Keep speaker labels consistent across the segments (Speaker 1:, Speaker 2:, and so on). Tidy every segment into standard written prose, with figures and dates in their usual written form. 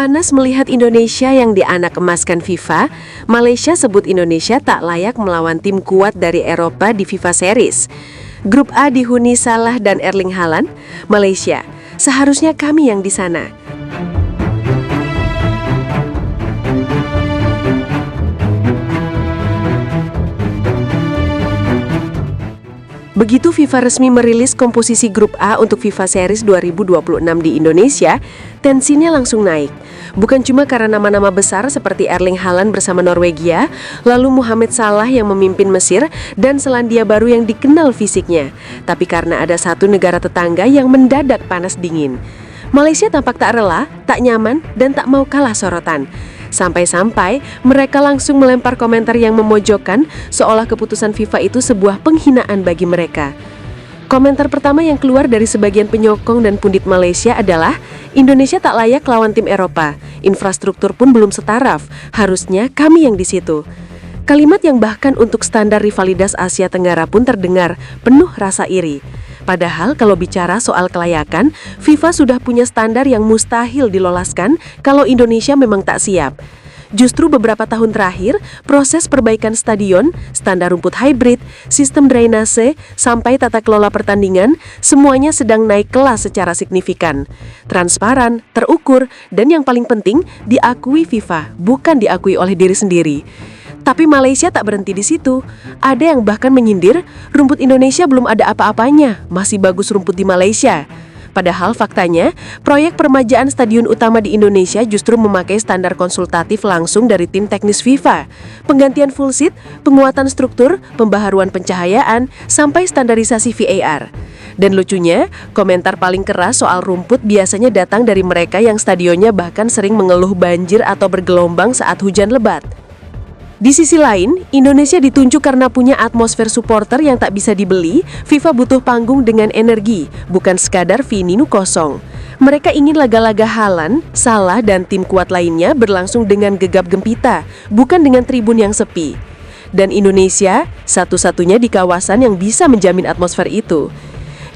Speaker 1: Panas melihat Indonesia yang dianak emaskan FIFA, Malaysia sebut Indonesia tak layak melawan tim kuat dari Eropa di FIFA Series. Grup A dihuni Salah dan Erling Haaland, Malaysia. Seharusnya kami yang di sana. Begitu FIFA resmi merilis komposisi grup A untuk FIFA Series 2026 di Indonesia, tensinya langsung naik. Bukan cuma karena nama-nama besar seperti Erling Haaland bersama Norwegia, lalu Mohamed Salah yang memimpin Mesir, dan Selandia Baru yang dikenal fisiknya, tapi karena ada satu negara tetangga yang mendadak panas dingin. Malaysia tampak tak rela, tak nyaman, dan tak mau kalah sorotan. Sampai-sampai mereka langsung melempar komentar yang memojokkan seolah keputusan FIFA itu sebuah penghinaan bagi mereka. Komentar pertama yang keluar dari sebagian penyokong dan pundit Malaysia adalah Indonesia tak layak lawan tim Eropa, infrastruktur pun belum setaraf, harusnya kami yang di situ. Kalimat yang bahkan untuk standar rivalitas Asia Tenggara pun terdengar penuh rasa iri. Padahal kalau bicara soal kelayakan, FIFA sudah punya standar yang mustahil diloloskan kalau Indonesia memang tak siap. Justru beberapa tahun terakhir, proses perbaikan stadion, standar rumput hybrid, sistem drainase, sampai tata kelola pertandingan, semuanya sedang naik kelas secara signifikan. Transparan, terukur, dan yang paling penting, diakui FIFA, bukan diakui oleh diri sendiri. Tapi Malaysia tak berhenti di situ. Ada yang bahkan menyindir, rumput Indonesia belum ada apa-apanya, masih bagus rumput di Malaysia. Padahal faktanya, proyek permajaan stadion utama di Indonesia justru memakai standar konsultatif langsung dari tim teknis FIFA. Penggantian full seat, penguatan struktur, pembaharuan pencahayaan, sampai standarisasi VAR. Dan lucunya, komentar paling keras soal rumput biasanya datang dari mereka yang stadionnya bahkan sering mengeluh banjir atau bergelombang saat hujan lebat. Di sisi lain, Indonesia ditunjuk karena punya atmosfer supporter yang tak bisa dibeli. FIFA butuh panggung dengan energi, bukan sekadar venue kosong. Mereka ingin laga-laga Haaland, Salah, dan tim kuat lainnya berlangsung dengan gegap gempita, bukan dengan tribun yang sepi. Dan Indonesia, satu-satunya di kawasan yang bisa menjamin atmosfer itu.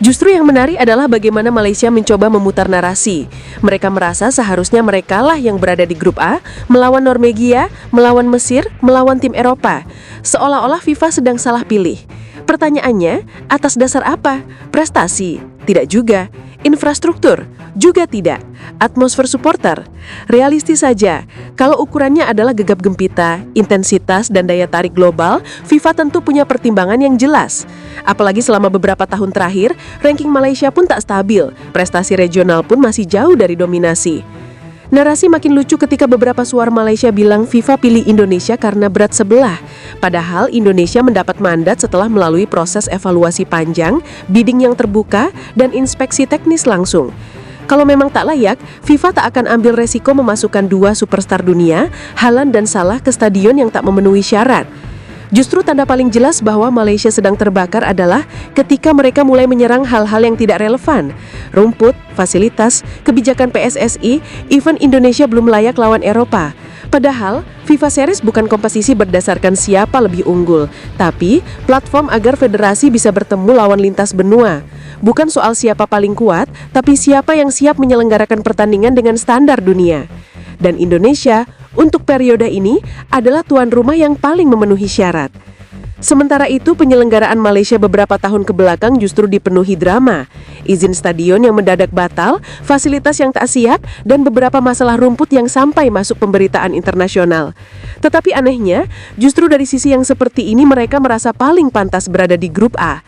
Speaker 1: Justru yang menarik adalah bagaimana Malaysia mencoba memutar narasi. Mereka merasa seharusnya merekalah yang berada di grup A, melawan Norwegia, melawan Mesir, melawan tim Eropa. Seolah-olah FIFA sedang salah pilih. Pertanyaannya, atas dasar apa? Prestasi? Tidak juga. Infrastruktur? Juga tidak. Atmosfer supporter? Realistis saja, kalau ukurannya adalah gegap gempita, intensitas, dan daya tarik global, FIFA tentu punya pertimbangan yang jelas. Apalagi selama beberapa tahun terakhir, ranking Malaysia pun tak stabil, prestasi regional pun masih jauh dari dominasi. Narasi makin lucu ketika beberapa suara Malaysia bilang FIFA pilih Indonesia karena berat sebelah. Padahal Indonesia mendapat mandat setelah melalui proses evaluasi panjang, bidding yang terbuka, dan inspeksi teknis langsung. Kalau memang tak layak, FIFA tak akan ambil resiko memasukkan dua superstar dunia, Haaland dan Salah, ke stadion yang tak memenuhi syarat. Justru tanda paling jelas bahwa Malaysia sedang terbakar adalah ketika mereka mulai menyerang hal-hal yang tidak relevan. Rumput, fasilitas, kebijakan PSSI, even Indonesia belum layak lawan Eropa. Padahal, FIFA Series bukan kompetisi berdasarkan siapa lebih unggul, tapi platform agar federasi bisa bertemu lawan lintas benua. Bukan soal siapa paling kuat, tapi siapa yang siap menyelenggarakan pertandingan dengan standar dunia. Dan Indonesia, untuk periode ini, adalah tuan rumah yang paling memenuhi syarat. Sementara itu, penyelenggaraan Malaysia beberapa tahun kebelakang justru dipenuhi drama. Izin stadion yang mendadak batal, fasilitas yang tak siap, dan beberapa masalah rumput yang sampai masuk pemberitaan internasional. Tetapi anehnya, justru dari sisi yang seperti ini mereka merasa paling pantas berada di grup A.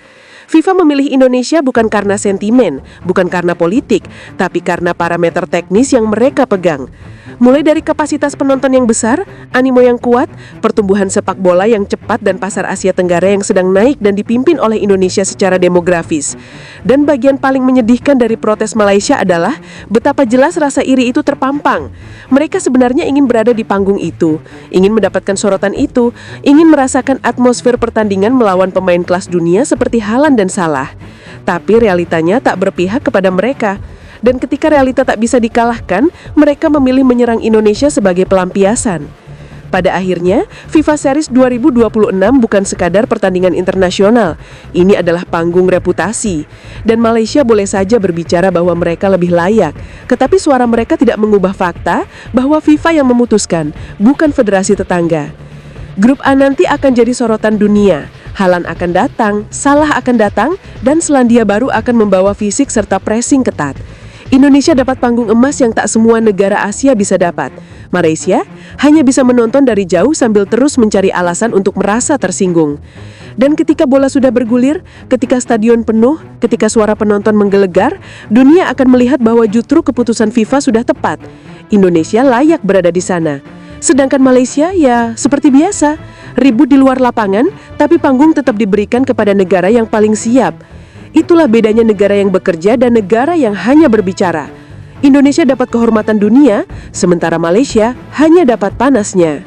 Speaker 1: FIFA memilih Indonesia bukan karena sentimen, bukan karena politik, tapi karena parameter teknis yang mereka pegang. Mulai dari kapasitas penonton yang besar, animo yang kuat, pertumbuhan sepak bola yang cepat, dan pasar Asia Tenggara yang sedang naik dan dipimpin oleh Indonesia secara demografis. Dan bagian paling menyedihkan dari protes Malaysia adalah betapa jelas rasa iri itu terpampang. Mereka sebenarnya ingin berada di panggung itu, ingin mendapatkan sorotan itu, ingin merasakan atmosfer pertandingan melawan pemain kelas dunia seperti Haaland dan Salah. Tapi realitanya tak berpihak kepada mereka. Dan ketika realita tak bisa dikalahkan, mereka memilih menyerang Indonesia sebagai pelampiasan. Pada akhirnya, FIFA Series 2026 bukan sekadar pertandingan internasional. Ini adalah panggung reputasi. Dan Malaysia boleh saja berbicara bahwa mereka lebih layak. Tetapi suara mereka tidak mengubah fakta bahwa FIFA yang memutuskan, bukan federasi tetangga. Grup A nanti akan jadi sorotan dunia. Haaland akan datang, Salah akan datang, dan Selandia Baru akan membawa fisik serta pressing ketat. Indonesia dapat panggung emas yang tak semua negara Asia bisa dapat. Malaysia hanya bisa menonton dari jauh sambil terus mencari alasan untuk merasa tersinggung. Dan ketika bola sudah bergulir, ketika stadion penuh, ketika suara penonton menggelegar, dunia akan melihat bahwa justru keputusan FIFA sudah tepat. Indonesia layak berada di sana. Sedangkan Malaysia ya seperti biasa, ribut di luar lapangan, tapi panggung tetap diberikan kepada negara yang paling siap. Itulah bedanya negara yang bekerja dan negara yang hanya berbicara. Indonesia dapat kehormatan dunia, sementara Malaysia hanya dapat panasnya.